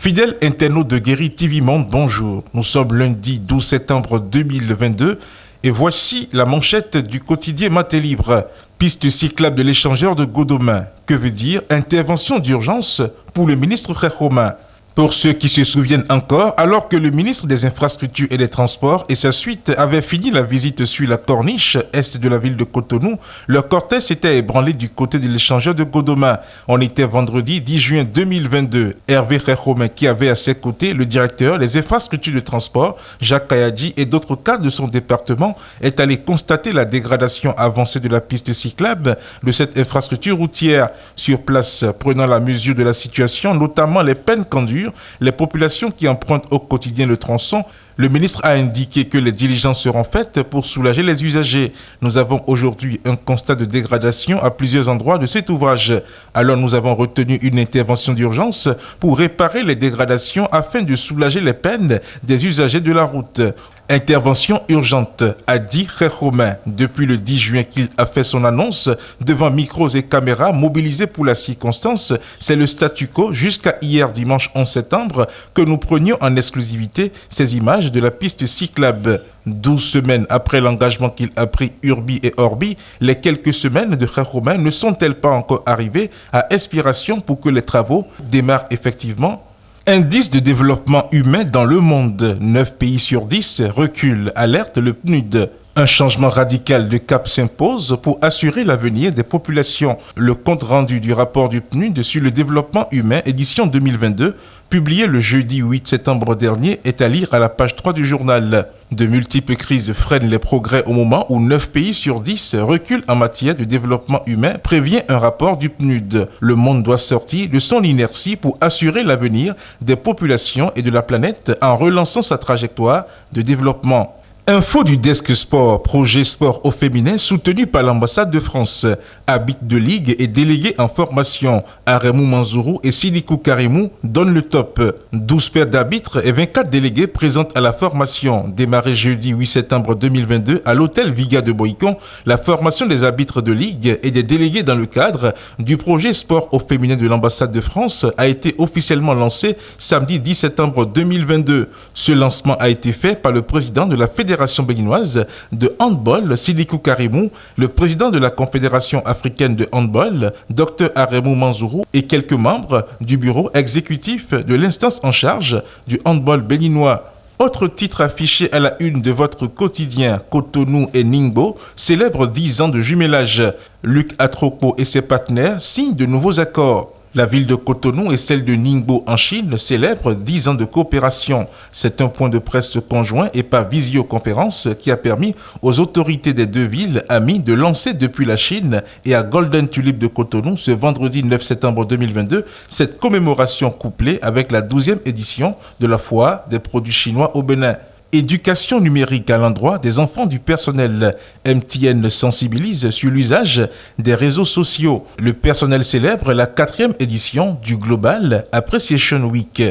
Fidèles internautes de Guéri TV Monde, bonjour. Nous sommes lundi 12 septembre 2022 et voici la manchette du quotidien Matin Libre. Piste cyclable de l'échangeur de Godomain. Que veut dire intervention d'urgence pour le ministre Khekhoma? Pour ceux qui se souviennent encore, alors que le ministre des Infrastructures et des Transports et sa suite avaient fini la visite sur la corniche est de la ville de Cotonou, leur cortège s'était ébranlé du côté de l'échangeur de Godomain. On était vendredi 10 juin 2022. Hervé Khekhoma, qui avait à ses côtés le directeur des infrastructures de transport, Jacques Kayadji, et d'autres cadres de son département, est allé constater la dégradation avancée de la piste cyclable de cette infrastructure routière. Sur place, prenant la mesure de la situation, notamment les peines qu'endurent les populations qui empruntent au quotidien le tronçon, le ministre a indiqué que les diligences seront faites pour soulager les usagers. Nous avons aujourd'hui un constat de dégradation à plusieurs endroits de cet ouvrage. Alors nous avons retenu une intervention d'urgence pour réparer les dégradations afin de soulager les peines des usagers de la route. Intervention urgente, a dit Khekhoma depuis le 10 juin qu'il a fait son annonce devant micros et caméras mobilisés pour la circonstance. C'est le statu quo jusqu'à hier dimanche 11 septembre que nous prenions en exclusivité ces images de la piste cyclable. 12 semaines après l'engagement qu'il a pris Urbi et Orbi, les quelques semaines de Khekhoma ne sont-elles pas encore arrivées à expiration pour que les travaux démarrent effectivement? Indice de développement humain dans le monde, 9 pays sur 10 reculent, alerte le PNUD. Un changement radical de cap s'impose pour assurer l'avenir des populations. Le compte rendu du rapport du PNUD sur le développement humain, édition 2022, publié le jeudi 8 septembre dernier, est à lire à la page 3 du journal. De multiples crises freinent les progrès au moment où 9 pays sur 10 reculent en matière de développement humain, prévient un rapport du PNUD. Le monde doit sortir de son inertie pour assurer l'avenir des populations et de la planète en relançant sa trajectoire de développement. Info du desk sport, projet sport au féminin soutenu par l'ambassade de France. Arbitre de ligue et délégué en formation, Aremou Manzourou et Silikou Karimou donnent le top. 12 paires d'arbitres et 24 délégués présentent à la formation. Démarrée jeudi 8 septembre 2022 à l'hôtel Viga de Boïcon, la formation des arbitres de ligue et des délégués dans le cadre du projet sport au féminin de l'ambassade de France a été officiellement lancée samedi 10 septembre 2022. Ce lancement a été fait par le président de la Fédération béninoise de handball, Silikou Karimou, le président de la Confédération africaine de handball, Dr Aremou Manzourou, et quelques membres du bureau exécutif de l'instance en charge du handball béninois. Autre titre affiché à la une de votre quotidien, Cotonou et Ningbo célèbrent 10 ans de jumelage. Luc Atroko et ses partenaires signent de nouveaux accords. La ville de Cotonou et celle de Ningbo en Chine célèbrent 10 ans de coopération. C'est un point de presse conjoint et par visioconférence qui a permis aux autorités des deux villes amies de lancer depuis la Chine et à Golden Tulip de Cotonou ce vendredi 9 septembre 2022 cette commémoration couplée avec la 12e édition de la foire des produits chinois au Bénin. Éducation numérique à l'endroit des enfants du personnel. MTN sensibilise sur l'usage des réseaux sociaux. Le personnel célèbre la 4e édition du Global Appreciation Week.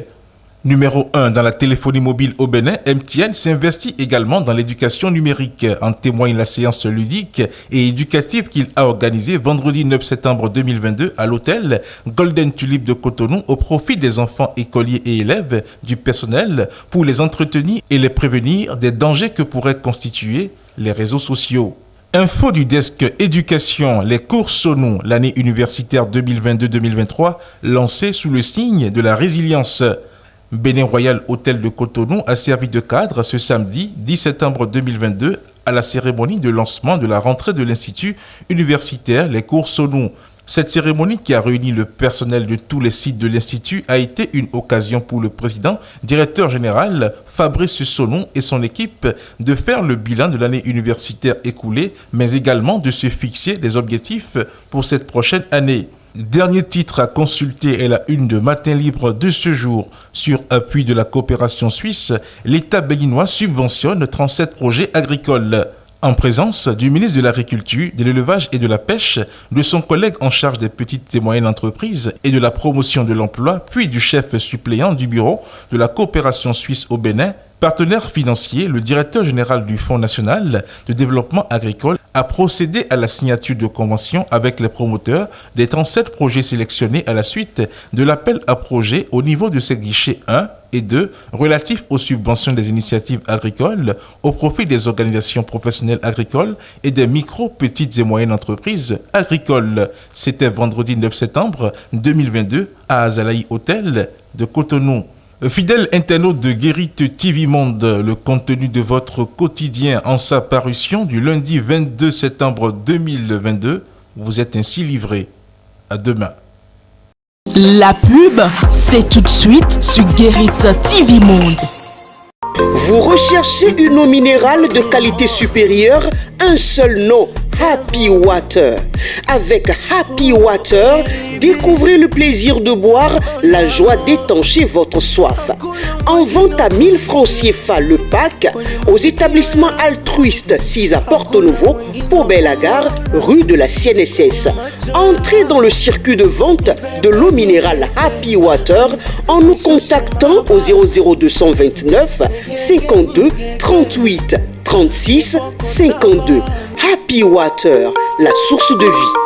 Numéro 1 dans la téléphonie mobile au Bénin, MTN s'investit également dans l'éducation numérique. En témoigne la séance ludique et éducative qu'il a organisée vendredi 9 septembre 2022 à l'hôtel Golden Tulip de Cotonou au profit des enfants écoliers et élèves du personnel pour les entretenir et les prévenir des dangers que pourraient constituer les réseaux sociaux. Info du desk éducation, les cours Sonou, l'année universitaire 2022-2023, lancée sous le signe de la résilience. Bénin Royal Hôtel de Cotonou a servi de cadre ce samedi 10 septembre 2022 à la cérémonie de lancement de la rentrée de l'Institut universitaire Les Cours Sonou. Cette cérémonie qui a réuni le personnel de tous les sites de l'Institut a été une occasion pour le président, directeur général Fabrice Sonou et son équipe de faire le bilan de l'année universitaire écoulée, mais également de se fixer des objectifs pour cette prochaine année. Dernier titre à consulter est la une de Matin Libre de ce jour. Sur appui de la coopération suisse, l'État béninois subventionne 37 projets agricoles. en présence du ministre de l'Agriculture, de l'Élevage et de la Pêche, de son collègue en charge des petites et moyennes entreprises et de la promotion de l'emploi, puis du chef suppléant du bureau de la coopération suisse au Bénin. Partenaire financier, le directeur général du Fonds national de développement agricole a procédé à la signature de conventions avec les promoteurs des 37 projets sélectionnés à la suite de l'appel à projets au niveau de ses guichets 1 et 2 relatifs aux subventions des initiatives agricoles au profit des organisations professionnelles agricoles et des micro, petites et moyennes entreprises agricoles. C'était vendredi 9 septembre 2022 à Azalaï Hotel de Cotonou. Fidèle internaute de Guérit TV Monde, le contenu de votre quotidien en sa parution du lundi 22 septembre 2022 vous est ainsi livré. À demain. La pub, c'est tout de suite sur Guérit TV Monde. Vous recherchez une eau minérale de qualité supérieure, un seul nom, Happy Water. Avec Happy Water, découvrez le plaisir de boire, la joie d'étancher votre soif. En vente à 1000 francs CFA le pack, aux établissements altruistes 6 à Porto-Nouveau, Pau-Belle-Gare, rue de la CNSS. Entrez dans le circuit de vente de l'eau minérale Happy Water en nous contactant au 00229 52 38 36 52. Happy Water, la source de vie.